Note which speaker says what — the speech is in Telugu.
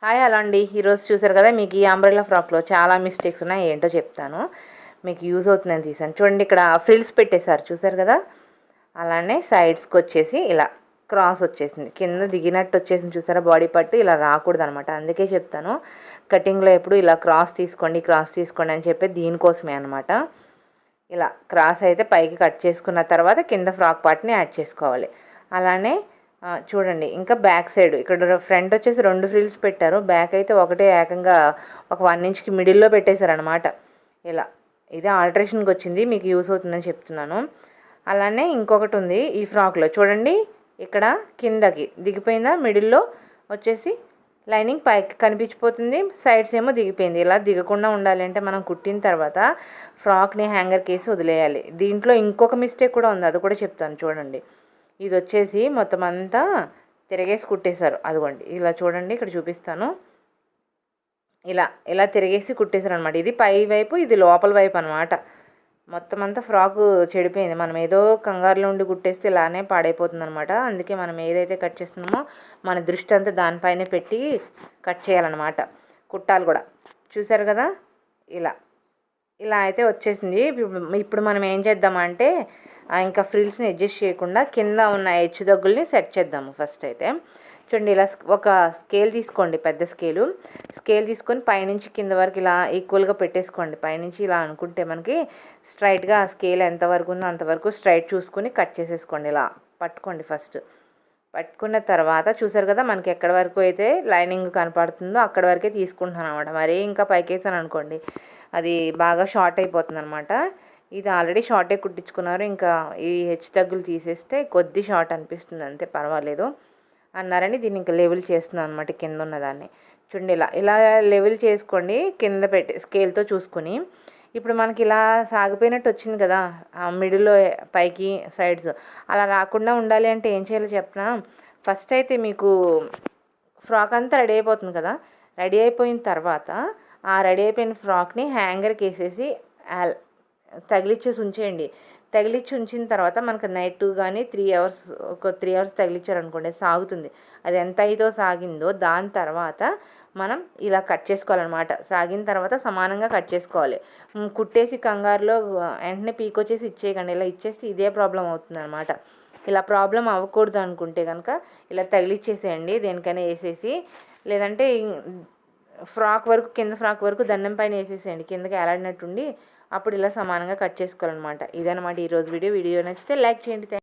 Speaker 1: హాయ్ హలో అండి. ఈరోజు చూసారు కదా, మీకు ఈ అంబ్రెల్లా ఫ్రాక్లో చాలా మిస్టేక్స్ ఉన్నాయి. ఏంటో చెప్తాను, మీకు యూజ్ అవుతుందని తీసాను. చూడండి, ఇక్కడ ఫ్రిల్స్ పెట్టేశారు చూసారు కదా, అలానే సైడ్స్కి వచ్చేసి ఇలా క్రాస్ వచ్చేసింది, కింద దిగినట్టు వచ్చేసింది చూసారా. బాడీ పట్టు ఇలా రాకూడదు అనమాట. అందుకే చెప్తాను, కటింగ్లో ఎప్పుడు ఇలా క్రాస్ తీసుకోండి అని చెప్పి దీనికోసమే అనమాట. ఇలా క్రాస్ అయితే పైకి కట్ చేసుకున్న తర్వాత కింద ఫ్రాక్ పార్ట్ని యాడ్ చేసుకోవాలి. అలానే చూడండి, ఇంకా బ్యాక్ సైడ్ ఇక్కడ ఫ్రంట్ వచ్చేసి 2 ఫ్రిల్స్ పెట్టారు, బ్యాక్ అయితే ఒకటే ఏకంగా ఒక 1 ఇంచ్కి మిడిల్లో పెట్టేశారనమాట. ఇలా ఇదే ఆల్టరేషన్కి వచ్చింది, మీకు యూస్ అవుతుందని చెప్తున్నాను. అలానే ఇంకొకటి ఉంది ఈ ఫ్రాక్లో, చూడండి ఇక్కడ కిందకి దిగిపోయిందా, మిడిల్లో వచ్చేసి లైనింగ్ పైకి కనిపించిపోతుంది, సైడ్స్ ఏమో దిగిపోయింది. ఇలా దిగకుండా ఉండాలి అంటే మనం కుట్టిన తర్వాత ఫ్రాక్ని హ్యాంగర్ కేసి వదిలేయాలి. దీంట్లో ఇంకొక మిస్టేక్ కూడా ఉంది, అది కూడా చెప్తాను చూడండి. ఇది వచ్చేసి మొత్తం అంతా తిరగేసి కుట్టేశారు. అదిగోండి ఇలా చూడండి, ఇక్కడ చూపిస్తాను. ఇలా ఇలా తిరిగేసి కుట్టేశారు అనమాట. ఇది పై వైపు, ఇది లోపల వైపు అనమాట. మొత్తం అంతా ఫ్రాకు చెడిపోయింది. మనం ఏదో కంగారులో ఉండి కుట్టేస్తే ఇలానే పాడైపోతుంది అనమాట. అందుకే మనం ఏదైతే కట్ చేస్తున్నామో మన దృష్టి అంతా దానిపైనే పెట్టి కట్ చేయాలన్నమాట. కుట్టాలి కూడా. చూసారు కదా, ఇలా ఇలా అయితే వచ్చేసింది. ఇప్పుడు మనం ఏం చేద్దామంటే ఇంకా ఫ్రిల్స్ని అడ్జస్ట్ చేయకుండా కింద ఉన్న హెచ్చు దగ్గుల్ని సెట్ చేద్దాము. ఫస్ట్ అయితే చూడండి, ఇలా ఒక స్కేల్ తీసుకోండి, పెద్ద స్కేల్ తీసుకొని పైనుంచి కింద వరకు ఇలా ఈక్వల్గా పెట్టేసుకోండి. పైనుంచి ఇలా అనుకుంటే మనకి స్ట్రైట్గా ఆ స్కేల్ ఎంతవరకు ఉందో అంతవరకు స్ట్రైట్ చూసుకొని కట్ చేసేసుకోండి. ఇలా పట్టుకోండి. ఫస్ట్ పట్టుకున్న తర్వాత చూసారు కదా, మనకి ఎక్కడి వరకు అయితే లైనింగ్ కనపడుతుందో అక్కడి వరకే తీసుకుంటున్నాను అనమాట. మరీ ఇంకా పైకేసాను అనుకోండి, అది బాగా షార్ట్ అయిపోతుంది అనమాట. ఇది ఆల్రెడీ షార్టే కుట్టించుకున్నారు, ఇంకా ఈ హెచ్చు తగ్గులు తీసేస్తే కొద్ది షార్ట్ అనిపిస్తుంది, అంతే, పర్వాలేదు అన్నారని దీన్ని ఇంకా లెవెల్ చేస్తున్నాను అనమాట. కింద ఉన్నదాన్ని చూడండి, ఇలా ఇలా లెవెల్ చేసుకోండి, కింద పెట్టి స్కేల్తో చూసుకుని. ఇప్పుడు మనకి ఇలా సాగిపోయినట్టు వచ్చింది కదా, మిడిల్లో పైకి సైడ్స్, అలా రాకుండా ఉండాలి అంటే ఏం చేయాలో చెప్పనా. ఫస్ట్ అయితే మీకు ఫ్రాక్ అంతా రెడీ అయిపోతుంది కదా, రెడీ అయిపోయిన తర్వాత ఆ రెడీ అయిపోయిన ఫ్రాక్ని హ్యాంగర్కి వేసేసి తగిలిచ్చేసి ఉంచేయండి. తగిలిచ్చి ఉంచిన తర్వాత మనకు నైట్ కానీ 3 అవర్స్, ఒక 3 అవర్స్ తగిలిచ్చారనుకోండి, సాగుతుంది. అది ఎంత అయితే సాగిందో దాని తర్వాత మనం ఇలా కట్ చేసుకోవాలన్నమాట. సాగిన తర్వాత సమానంగా కట్ చేసుకోవాలి. కుట్టేసి కంగారులో వెంటనే పీకొచ్చేసి ఇచ్చేయకండి. ఇలా ఇచ్చేసి ఇదే ప్రాబ్లం అవుతుంది అనమాట. ఇలా ప్రాబ్లం అవ్వకూడదు అనుకుంటే కనుక ఇలా తగిలిచ్చేసేయండి, దేనికైనా వేసేసి. లేదంటే ఫ్రాక్ వరకు, కింద ఫ్రాక్ వరకు దండం పైన వేసేసేయండి, కిందకి ఎలాడినట్టుండి. అప్పుడు ఇలా సమానంగా కట్ చేసుకోవాలన్నమాట. ఇదనమాట ఈరోజు వీడియో నచ్చితే లైక్ చేయండి.